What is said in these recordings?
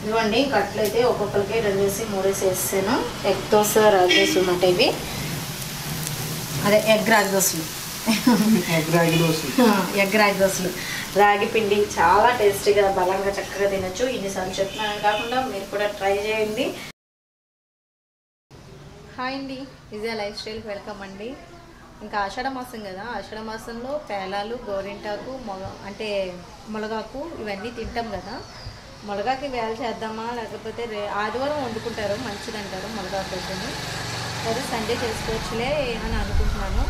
ఇదిగోండి ఇంకా అట్లయితే ఒక్కొక్కరికి 2 వేసి 3 వేసి వేసాను. ఎగ్ దోశ రాగి దోశ అన్నమాట ఇవి. అదే ఎగ్ రాగి దోశలు ఎగ్ రాగి దోశలు. రాగి పిండి చాలా టేస్టీగా బలంగా చక్కగా తినచ్చు. ఇన్నిసార్లు చెప్తున్నాను కాకుండా మీరు కూడా ట్రై చేయండి. హాయ్ అండి, విజయ లైఫ్ స్టైల్కి వెల్కమ్ అండి. ఇంకా ఆషాఢ మాసం కదా, ఆషాఢ మాసంలో పేలాలు, గోరింటాకు, అంటే మునగాకు ఇవన్నీ తింటాం కదా. మునగాకి వేళ చేద్దామా లేకపోతే ఆదివారం వండుకుంటారు మంచిదంటారు మునగాకు అయితేనే, లేదా సండే చేసుకోవచ్చులే అని అనుకుంటున్నాను.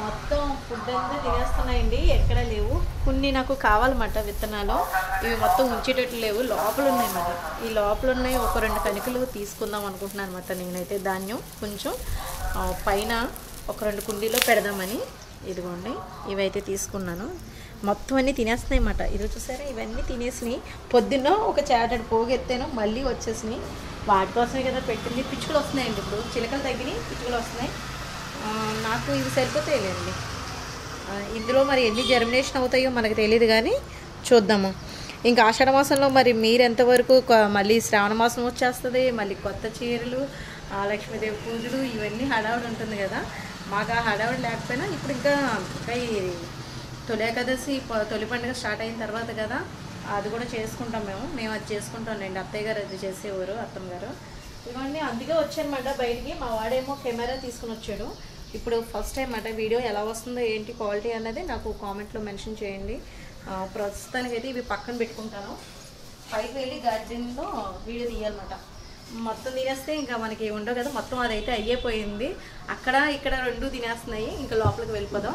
మొత్తం ఫుడ్ అంతా తినేస్తున్నాయండి, ఎక్కడ లేవు. కొన్ని నాకు కావాలన్నమాట విత్తనాలు, ఇవి మొత్తం ఉంచేటట్లు లేవు, లోపల ఉన్నాయన్నమాట. ఈ లోపల ఉన్నాయి. ఒక 2 కణికలు తీసుకుందాం అనుకుంటున్నాను అనమాట నేనైతే. ధాన్యం కొంచెం పైన ఒక 2 కుండీలో పెడదామని. ఇదిగోండి ఇవైతే తీసుకున్నాను. మొత్తం అన్నీ తినేస్తున్నాయి అన్నమాట. ఇది చూసారా, ఇవన్నీ తినేసినాయి. పొద్దున్న ఒక చాటడు పోగెత్తాను, మళ్ళీ వచ్చేసినాయి. వాటి కోసమే కదా పెట్టింది. పిచ్చుకలు వస్తున్నాయండి, ఇప్పుడు చిలకలు తగ్గినాయి, పిచ్చుకలు వస్తున్నాయి. నాకు ఇవి సరిపోతాయిలేండి. ఇందులో మరి ఎన్ని జర్మినేషన్ అవుతాయో మనకు తెలియదు, కానీ చూద్దాము. ఇంకా ఆషాఢ మాసంలో మరి మీరు ఎంతవరకు, మళ్ళీ శ్రావణ మాసం వచ్చేస్తుంది, మళ్ళీ కొత్త చీరలు, లక్ష్మీదేవి పూజలు, ఇవన్నీ హడావుడి ఉంటుంది కదా. మాకు ఆ హడావుడి లేకపోయినా ఇప్పుడు ఇంకా ఈ తొలి ఏకాదశి తొలి పండుగ స్టార్ట్ అయిన తర్వాత కదా, అది కూడా చేసుకుంటాం మేము అది చేసుకుంటాంలేండి. అత్తయ్య గారు అది చేసేవారు, అత్తమ్మ గారు. ఇవన్నీ అందుకే వచ్చానమాట బయటికి. మా వాడేమో కెమెరా తీసుకుని వచ్చాడు. ఇప్పుడు ఫస్ట్ టైం అన్నమాట. వీడియో ఎలా వస్తుందో ఏంటి క్వాలిటీ అన్నది నాకు కామెంట్లో మెన్షన్ చేయండి. ప్రస్తుతానికి అయితే ఇవి పక్కన పెట్టుకుంటాను. పైకి వెళ్ళి గార్డెన్లో వీడియో తీయాలన్నమాట. మొత్తం తినేస్తే ఇంకా మనకి ఉండవు కదా, మొత్తం అదైతే అయ్యేపోయింది. అక్కడ ఇక్కడ 2 తినేస్తున్నాయి. ఇంకా లోపలికి వెళ్ళిపోదాం.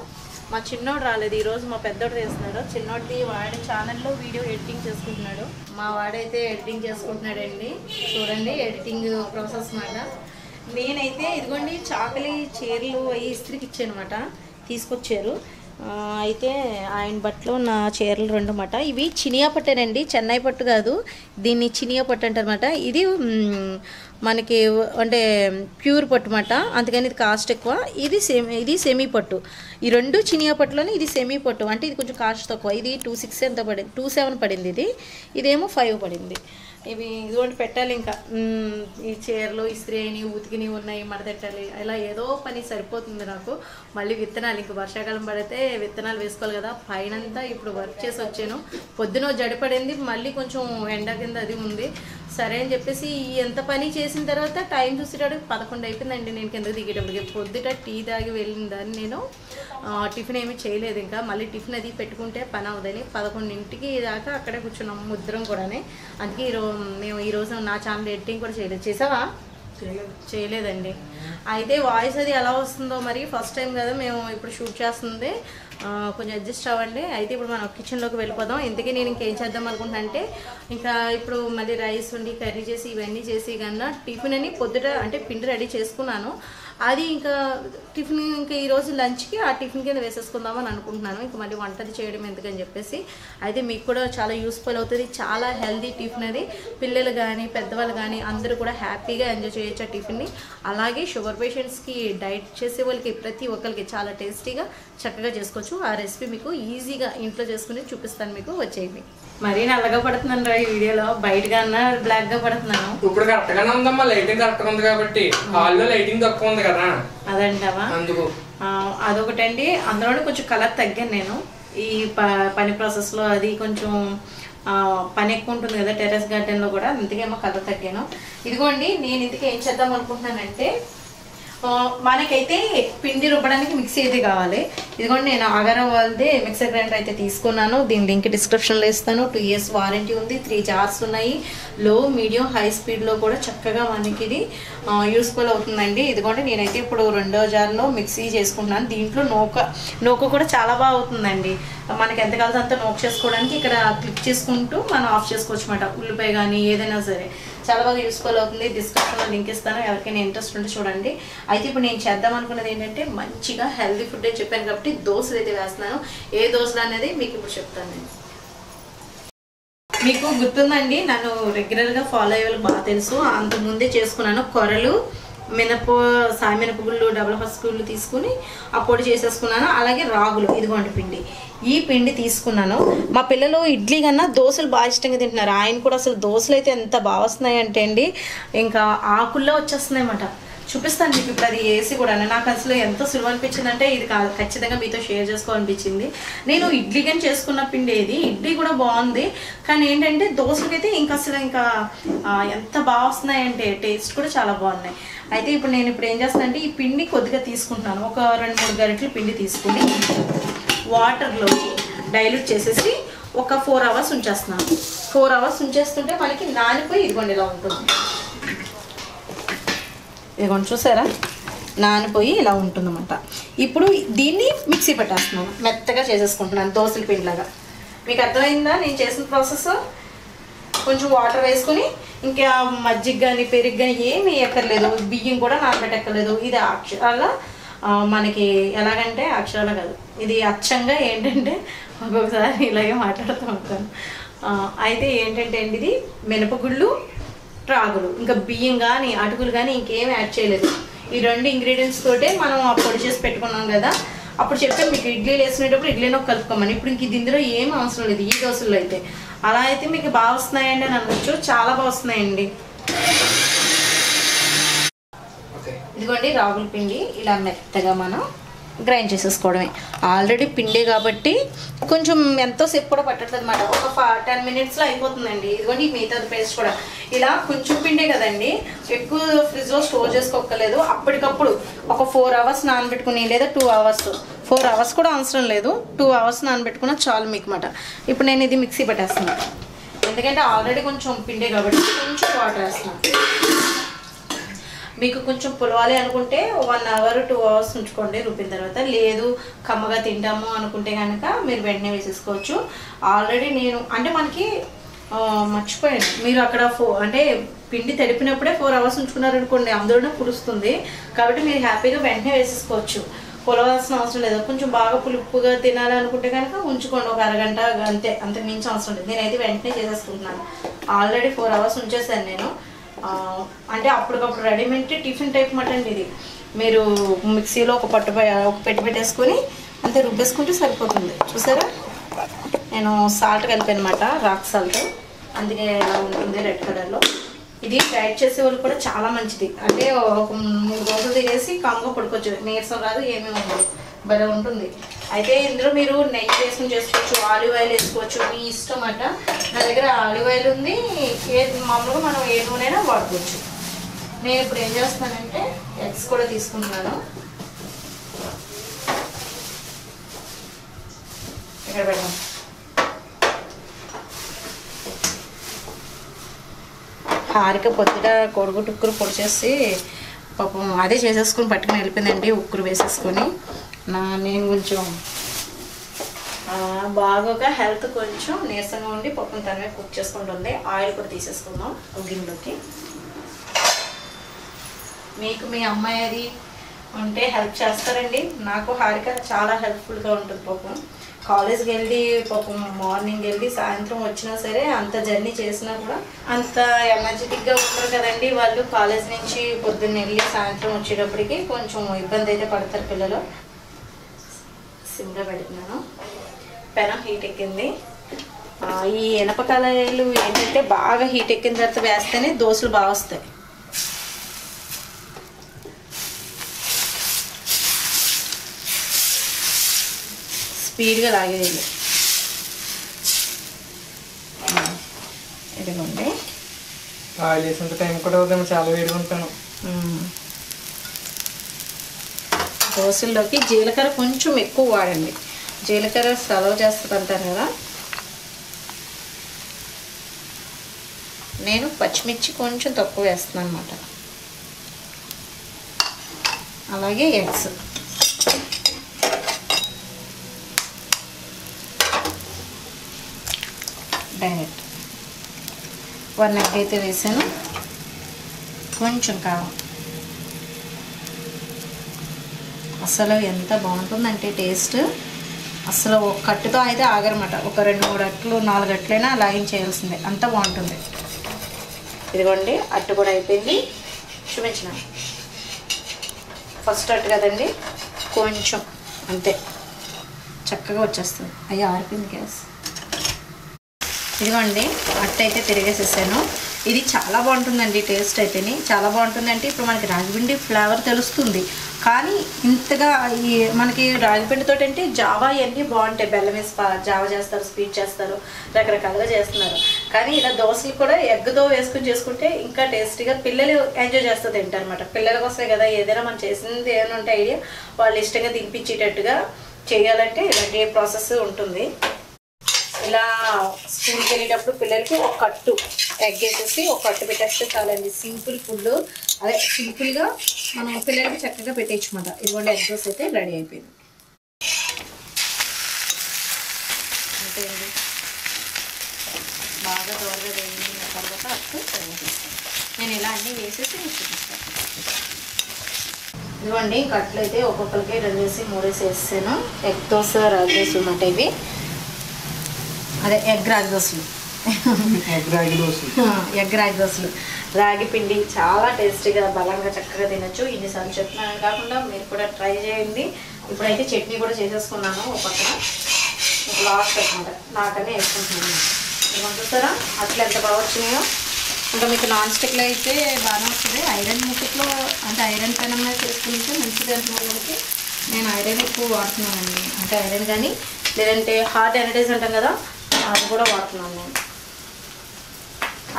మా చిన్నోడు రాలేదు ఈరోజు, మా పెద్దోడు చేస్తున్నాడు. చిన్నోడిది వాడి ఛానల్లో వీడియో ఎడిటింగ్ చేసుకుంటున్నాడు. మా వాడైతే ఎడిటింగ్ చేసుకుంటున్నాడండి. చూడండి ఎడిటింగ్ ప్రాసెస్ అన్నమాట. నేనైతే ఇదిగోండి చాకలి చీరలు అవి ఇస్త్రీకి ఇచ్చాను అనమాట, తీసుకొచ్చారు. అయితే ఆయన బట్టలు నా చీరలు 2 అన్నమాట. ఇవి చినియా పట్టేనండి, చెన్నై పట్టు కాదు, దీన్ని చినియా పట్టు అంటారన్నమాట. ఇది మనకి అంటే ప్యూర్ పట్టు అన్నమాట, అందుకని ఇది కాస్ట్ ఎక్కువ. ఇది సెమీ పట్టు. ఈ 2 చినియా పట్టులోనే ఇది సెమీ పట్టు, అంటే ఇది కొంచెం కాస్ట్ తక్కువ. ఇది 26 ఎంత పడింది, 27 పడింది. ఇదేమో 5 పడింది. ఇవి ఇదిగోండి పెట్టాలి. ఇంకా ఈ చీరలు ఇస్త్రీ అయినవి, ఉతికినవి ఉన్నాయి, మడతెట్టాలి. ఇలా ఏదో పని సరిపోతుంది నాకు. మళ్ళీ విత్తనాలు, ఇంక వర్షాకాలం పడితే విత్తనాలు వేసుకోవాలి కదా. పైనంతా ఇప్పుడు వర్క్ చేసి వచ్చాను. పొద్దున జడిపడింది, మళ్ళీ కొంచెం ఎండ కింద అది ఉంది. సరే అని చెప్పేసి ఎంత పని చేసిన తర్వాత టైం చూసేటప్పుడు 11 అయిపోయిందండి. నేను కిందకి దిగేటప్పటికి పొద్దుట టీ తాగి వెళ్ళిందని నేను టిఫిన్ ఏమీ చేయలేదు. ఇంకా మళ్ళీ టిఫిన్ అది పెట్టుకుంటే పని అవుదని 11 దాకా అక్కడే కూర్చున్నాం ముద్రం కూడానే. అందుకే మేము ఈరోజు నా ఛానల్ ఎడిటింగ్ కూడా చేయలేదు. చేసావా? చేయలేదండి. అయితే వాయిస్ అది ఎలా వస్తుందో మరి, ఫస్ట్ టైం కదా మేము ఇప్పుడు షూట్ చేస్తుంది, కొంచెం అడ్జస్ట్ అవ్వండి. అయితే ఇప్పుడు మనం కిచెన్లోకి వెళ్ళిపోదాం. ఇంతకీ నేను ఇంకేం చేద్దాం అనుకుంటున్నా అంటే, ఇంకా ఇప్పుడు మళ్ళీ రైస్ వండి కర్రీ చేసి ఇవన్నీ చేసి కన్నా టిఫిన్ అని పొద్దుట అంటే పిండి రెడీ చేసుకున్నాను. అది ఇంకా టిఫిన్ ఇంకా ఈరోజు లంచ్కి ఆ టిఫిన్ కింద వేసేసుకుందామని అనుకుంటున్నాను. ఇంకా మళ్ళీ వంటది చేయడం ఎందుకని చెప్పేసి. అయితే మీకు కూడా చాలా యూస్ఫుల్ అవుతుంది. చాలా హెల్దీ టిఫిన్ అది. పిల్లలు కానీ పెద్దవాళ్ళు కానీ అందరూ కూడా హ్యాపీగా ఎంజాయ్ చేయొచ్చు ఆ టిఫిన్ని. అలాగే షుగర్ పేషెంట్స్కి, డైట్ చేసే వాళ్ళకి, ప్రతి ఒక్కరికి చాలా టేస్టీగా చక్కగా చేసుకోవచ్చు. ఆ రెసిపీ మీకు ఈజీగా ఇంట్లో చేసుకుని చూపిస్తాను. మీకు వచ్చేవి. మరీ నల్లగా పడుతున్నాను రా ఈ వీడియోలో, బయట కన్నా బ్లాక్ గా పడుతున్నాను. ఇప్పుడు కరెక్ట్ గానే ఉందమ్మా, లైటింగ్ కరెక్ట్ ఉంది కాబట్టి. హాల్లో లైటింగ్ తక్కువ ఉంది కదా, అదంటావా? అందుకు అదొకటండి. అందులోనే కొంచెం కలర్ తగ్గాను నేను ఈ పని ప్రాసెస్ లో. అది కొంచెం పని ఎక్కువ ఉంటుంది కదా టెర్రస్ గార్డెన్ లో కూడా, అందుకేమో కలర్ తగ్గాను. ఇదిగోండి నేను ఇందుకు ఏం చేద్దాం అనుకుంటున్నానంటే, మనకైతే పిండి రుబ్బడానికి మిక్సీ అయితే కావాలి. ఇదిగోండి నేను ఆగారా వాళ్ళది మిక్సర్ గ్రైండర్ అయితే తీసుకున్నాను. దీని లింక్ డిస్క్రిప్షన్లో ఇస్తాను. 2 years వారంటీ ఉంది. 3 jars ఉన్నాయి. లో, మీడియం, హై స్పీడ్లో కూడా చక్కగా మనకి ఇది యూస్ఫుల్ అవుతుందండి. ఇదిగోండి నేనైతే ఇప్పుడు 2వ జార్లో మిక్సీ చేసుకుంటున్నాను. దీంట్లో నూక కూడా చాలా బాగా అవుతుందండి. మనకి ఎంత కావాలో అంత నూక చేసుకోవడానికి ఇక్కడ క్లిక్ చేసుకుంటూ మనం ఆఫ్ చేసుకోవచ్చు అన్నమాట. ఉల్లిపాయ కానీ ఏదైనా సరే చాలా బాగా యూస్ఫుల్ అవుతుంది. డిస్క్రిప్షన్లో లింక్ ఇస్తాను, ఎవరికైనా ఇంట్రెస్ట్ ఉంటే చూడండి. అయితే ఇప్పుడు నేను చేద్దాం అనుకున్నది ఏంటంటే, మంచిగా హెల్దీ ఫుడ్ అని చెప్పాను కాబట్టి దోశలు అయితే వేస్తున్నాను. ఏ దోశలు అనేది మీకు ఇప్పుడు చెప్తాను నేను. మీకు గుర్తుందండి, నన్ను రెగ్యులర్గా ఫాలో అయ్యే వాళ్ళకి బాగా తెలుసు. అంతకుముందే చేసుకున్నాను కొరలు, సాయి మినపగుళ్ళు డబుల్ పసుగుళ్ళు తీసుకుని ఆ పొడి చేసేసుకున్నాను. అలాగే రాగులు, ఇదిగోండి పిండి, ఈ పిండి తీసుకున్నాను. మా పిల్లలు ఇడ్లీ కన్నా దోశలు బాగా ఇష్టంగా తింటున్నారు. ఆయన కూడా అసలు దోశలు అయితే ఎంత బాగా వస్తున్నాయి అంటే అండి, ఇంకా ఆకుల్లో వచ్చేస్తున్నాయి అన్నమాట. చూపిస్తాను మీకు ఇప్పుడు అది వేసి కూడా. నాకు అసలు ఎంత సులువు అనిపించింది అంటే ఇది ఖచ్చితంగా మీతో షేర్ చేసుకోవాలనిపించింది. నేను ఇడ్లీ కానీ చేసుకున్న పిండి ఏది, ఇడ్లీ కూడా బాగుంది, కానీ ఏంటంటే దోశలకైతే ఇంకా అసలు ఇంకా ఎంత బాగా వస్తున్నాయంటే టేస్ట్ కూడా చాలా బాగున్నాయి. అయితే ఇప్పుడు నేను ఏం చేస్తానంటే ఈ పిండి కొద్దిగా తీసుకుంటున్నాను. ఒక 2-3 గరిటెలు పిండి తీసుకుని వాటర్లోకి డైల్యూట్ చేసేసి ఒక 4 అవర్స్ ఉంచేస్తున్నాను. 4 అవర్స్ ఉంచేస్తుంటే మనకి నానిపోయి ఇదిగోండి ఇలా ఉంటుంది. ఇదిగోండి చూసారా, నానిపోయి ఇలా ఉంటుందన్నమాట. ఇప్పుడు దీన్ని మిక్సీ పెట్టేస్తున్నాను, మెత్తగా చేసేసుకుంటున్నాను దోశల పిండిలాగా. మీకు అర్థమైందా నేను చేసిన ప్రాసెస్? కొంచెం వాటర్ వేసుకుని ఇంకా మజ్జిగ కానీ పెరుగు కానీ ఏమి ఎక్కర్లేదు, బియ్యం కూడా నానబెట్టక్కర్లేదు. ఇది అక్షరాల మనకి ఎలాగంటే అక్షరాల కాదు, ఇది అచ్చంగా ఏంటంటే ఒక్కొక్కసారి ఇలాగే మాట్లాడుతూ ఉంటాను. అయితే ఏంటంటే అండి ఇది మినపగుళ్ళు, రాగులు, ఇంకా బియ్యం కానీ అటుకులు కానీ ఇంకేం యాడ్ చేయలేదు. ఈ 2 ఇంగ్రీడియంట్స్ తోటే మనం ఆ పొడి చేసి పెట్టుకున్నాం కదా. అప్పుడు చెప్పాను మీకు ఇడ్లీలు వేసుకునేటప్పుడు ఇడ్లీలో కలుపుకోమని. ఇప్పుడు ఇంక ఇందులో ఏం అవసరం లేదు ఈ దోశల్లో అయితే. అలా అయితే మీకు బాగా వస్తున్నాయండి అని అనవచ్చు, చాలా బాగా వస్తున్నాయండి. ఇదిగోండి రాగుల పిండి ఇలా మెత్తగా మనం గ్రైండ్ చేసేసుకోవడమే. ఆల్రెడీ పిండే కాబట్టి కొంచెం ఎంతోసేపు కూడా పట్టట్లేదు అన్నమాట. ఒక 10 మినిట్స్లో అయిపోతుందండి. ఇదిగోండి మిగతా పేస్ట్ కూడా ఇలా కొంచెం పిండే కదండి, ఎక్కువ ఫ్రిడ్జ్లో స్టోర్ చేసుకోక్కర్లేదు. అప్పటికప్పుడు ఒక 4 అవర్స్ నానబెట్టుకుని, లేదా 2 అవర్స్, 4 అవర్స్ కూడా అవసరం లేదు, 2 అవర్స్ నానబెట్టుకున్నా చాలు మీకు మాట. ఇప్పుడు నేను ఇది మిక్సీ పెట్టేస్తున్నాను, ఎందుకంటే ఆల్రెడీ కొంచెం పిండే కాబట్టి కొంచెం వాటర్ వేస్తున్నాను. మీకు కొంచెం పులవాలి అనుకుంటే 1 అవర్ 2 అవర్స్ ఉంచుకోండి రుబ్బిన తర్వాత. లేదు కమ్మగా తింటాము అనుకుంటే కనుక మీరు వెంటనే వేసేసుకోవచ్చు. ఆల్రెడీ నేను అంటే మనకి మర్చిపోయాను, మీరు అక్కడ అంటే పిండి తడిపినప్పుడే 4 అవర్స్ ఉంచుకున్నారనుకోండి అందులోనే పులుస్తుంది. కాబట్టి మీరు హ్యాపీగా వెంటనే వేసేసుకోవచ్చు, పులవాల్సిన అవసరం లేదు. కొంచెం బాగా పులుపుగా తినాలనుకుంటే కనుక ఉంచుకోండి ఒక అరగంట, అంతే, అంతకు మించి అవసరం లేదు. నేనైతే వెంటనే చేసేసుకుంటున్నాను. ఆల్రెడీ 4 అవర్స్ ఉంచేసాను నేను. అంటే అప్పటికప్పుడు రెడీమేడ్ టిఫిన్ టైప్ మాట అండి ఇది. మీరు మిక్సీలో ఒక పెట్టి పెట్టేసుకొని అంతే రుబ్బేసుకుంటే సరిపోతుంది. చూసారా, నేను సాల్ట్ కలిపాను అనమాట, రాక్ సాల్ట్, అందుకే ఎలా ఉంటుంది రెడ్ కలర్లో. ఇది డైట్ చేసే వాళ్ళు కూడా చాలా మంచిది. అంటే ఒక 3 రోజులు తినేసి కామ్గా పడుకోవచ్చు, నీరసం రాదు, ఏమీ ఉండదు, భలే ఉంటుంది. అయితే ఇందులో మీరు నెయ్యి వేసుకుని చేసుకోవచ్చు, ఆలివ్ ఆయిల్ వేసుకోవచ్చు, మీ ఇష్టం అట. నా దగ్గర ఆలివ్ ఆయిల్ ఉంది, మామూలుగా మనం ఏ నూనెైనా వాడుకోవచ్చు. నేను ఇప్పుడు ఏం చేస్తానంటే ఎగ్స్ కూడా తీసుకుంటున్నాను. ఇక్కడ పెడదాం. హారిక పొద్దుట కోడిగుడ్డు ఉక్కురు పొడి చేసి పాపం అదే చేసేసుకుని పట్టుకుని వెళ్ళిపోయిందండి, ఉక్కురు వేసేసుకొని. నేను కొంచెం బాగా హెల్త్ కొంచెం నీరసంగా ఉండి పప్పును తనమే కుక్ చేసుకుంటుంది. ఆయిల్ కూడా తీసేసుకుందాం ఒక గిన్నెలోకి. మీకు మీ అమ్మాయి అది ఉంటే హెల్ప్ చేస్తారండి. నాకు హారిక చాలా హెల్ప్ఫుల్గా ఉంటుంది. పాపం కాలేజ్కి వెళ్ళి పాపం మార్నింగ్ వెళ్ళి సాయంత్రం వచ్చినా సరే అంత జర్నీ చేసినా కూడా అంత ఎనర్జెటిక్గా ఉంటారు కదండి వాళ్ళు. కాలేజ్ నుంచి పొద్దున్న వెళ్ళి సాయంత్రం వచ్చేటప్పటికి కొంచెం ఇబ్బంది అయితే పడతారు పిల్లలు. సిమ్లో పెడుతున్నాను, పెనం హీట్ ఎక్కింది. ఈ ఎనపకాయలు ఏంటంటే బాగా హీట్ ఎక్కిన తర్వాత వేస్తేనే దోశలు బాగా వస్తాయి. స్పీడ్గా లాగేది. ఇదిగోండి ఆయిల్ వేసేంత టైం కూడా అవుతాము, చాలా వేడిగా ఉంటాను. దోశల్లోకి జీలకర్ర కొంచెం ఎక్కువ వాడండి, జీలకర్ర సలవ చేస్తుంది అంటారు కదా. నేను పచ్చిమిర్చి కొంచెం తక్కువ వేస్తున్నాను అన్నమాట. అలాగే ఎగ్స్ డైరెక్ట్ 1 ఎగ్ అయితే వేసాను. కొంచెం కారం. అసలు ఎంత బాగుంటుందంటే టేస్ట్, అసలు ఒక కట్టుతో అయితే ఆగరమాట. ఒక 2-3 అట్లు 4 అట్లైనా లాగించేయాల్సిందే, అంత బాగుంటుంది. ఇదిగోండి అట్టు కూడా అయిపోయింది, చూపించిన. ఫస్ట్ అట్టు కదండి, కొంచెం అంతే చక్కగా వచ్చేస్తుంది. అయ్యి ఆరిపోయింది గ్యాస్. ఇదిగోండి అట్ట అయితే తిరిగేసేసాను. ఇది చాలా బాగుంటుందండి, టేస్ట్ అయితేనే చాలా బాగుంటుంది. అంటే ఇప్పుడు మనకి రాగిపిండి ఫ్లేవర్ తెలుస్తుంది, కానీ ఇంతగా ఈ మనకి రాగిపిండితో అంటే జావా ఇవన్నీ బాగుంటాయి. బెల్లం వేసి జావా చేస్తారు, స్వీట్ చేస్తారు, రకరకాలుగా చేస్తున్నారు. కానీ ఇలా దోశలు కూడా ఎగ్తో వేసుకుని చేసుకుంటే ఇంకా టేస్టీగా పిల్లలు ఎంజాయ్ చేస్తూ తింటారు అనమాట. పిల్లల కోసమే కదా ఏదైనా మనం చేసింది ఏమైనా ఉంటే ఐడియా వాళ్ళు ఇష్టంగా తినిపించేటట్టుగా చేయాలంటే ఇలాంటి ప్రాసెస్ ఉంటుంది. ఇలా స్కూల్కి వెళ్ళేటప్పుడు పిల్లలకి ఒక కట్టు ఎగ్ వేసేసి ఒక కట్టు పెట్టేస్తే చాలండి. సింపుల్ ఫుడ్, అదే సింపుల్గా మనం పిల్లలకి చక్కగా పెట్టేయచ్చమాట. ఇదిగోండి ఎగ్ దోశ అయితే రెడీ అయిపోయింది. అంతే అండి, బాగా దోరగా వేగిన తర్వాత అప్పుడు నేను ఇలా అన్నీ వేసేసి మీకు చూపిస్తాను. ఇదిగోండి కట్లు అయితే ఒక్కొక్కరికి 2 వేసి 3 వేసి వేసాను. ఎగ్ దోశ, రాగి దోశ అన్నమాట ఇవి. అదే ఎగ్ రాగి దోశలు, ఎగ్ రాగి దోశలు. రాగి పిండి చాలా టేస్టీగా బలంగా చక్కగా తినచ్చు. ఇన్నిసార్లు చెప్తున్నాను కాకుండా మీరు కూడా ట్రై చేయండి. ఇప్పుడైతే చట్నీ కూడా చేసేసుకున్నాను ఒక పక్కన. లాస్ట్ అనమాట నాకనే వేసుకుంటున్నాను. ఏమో చూస్తారా అట్లా ఎంత బాగా వచ్చినాయో. ఇంకా మీకు నాన్ స్టిక్లో అయితే బాగానే వస్తుంది. ఐరన్ ముక్కట్లో అంటే ఐరన్ పెనం మీద చేసుకుంటే మంచిది అంటున్నాను కాబట్టి నేను ఐరన్ ఎక్కువ వాడుతున్నానండి. అంటే ఐరన్ కానీ లేదంటే హార్డ్ ఎనర్జీస్ అంటాం కదా, అది కూడా వాడుతున్నాను నేను.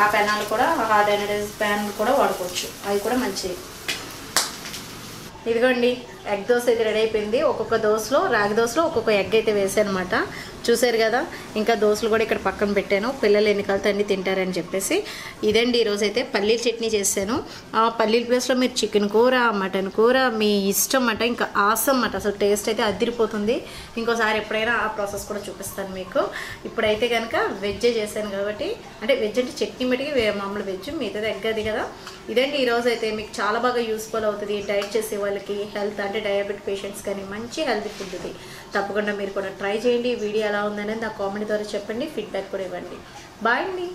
ఆ పెనాలు కూడా హార్డ్ ఎనర్జీస్ ప్యాన్ కూడా వాడుకోవచ్చు, అవి కూడా మంచిది. ఇదిగోండి ఎగ్ దోశ అయితే రెడీ అయిపోయింది. ఒక్కొక్క దోశలో రాగి దోశలో ఒక్కొక్క ఎగ్ అయితే వేసాను అనమాట. చూసారు కదా, ఇంకా దోశలు కూడా ఇక్కడ పక్కన పెట్టాను, పిల్లలు ఎన్నికలతో అన్నీ తింటారని చెప్పేసి. ఇదండి ఈరోజు అయితే పల్లీల చట్నీ చేశాను. ఆ పల్లీల ప్లేస్లో మీరు చికెన్ కూర, మటన్ కూర మీ ఇష్టం అన్నమాట. ఇంకా ఆసం అన్నమాట, అసలు టేస్ట్ అయితే అదిరిపోతుంది. ఇంకోసారి ఎప్పుడైనా ఆ ప్రాసెస్ కూడా చూపిస్తాను మీకు. ఇప్పుడైతే కనుక వెజ్జే చేశాను కాబట్టి, అంటే వెజ్ అంటే చట్నీ మటుకి మామూలు వెజ్, మిగతాది ఎగ్ అది కదా. ఇదండి ఈరోజు అయితే మీకు చాలా బాగా యూస్ఫుల్ అవుతుంది. డైట్ చేసే వాళ్ళకి, హెల్త్ అంటే డయాబెటిక్ పేషెంట్స్ కానీ మంచి హెల్తీ ఫుడ్ ఇది. తప్పకుండా మీరు కూడా ట్రై చేయండి. వీడియో ఎలా ఉందనేది నా కామెంట్ ద్వారా చెప్పండి, ఫీడ్బ్యాక్ కూడా ఇవ్వండి. బాయ్ అండి.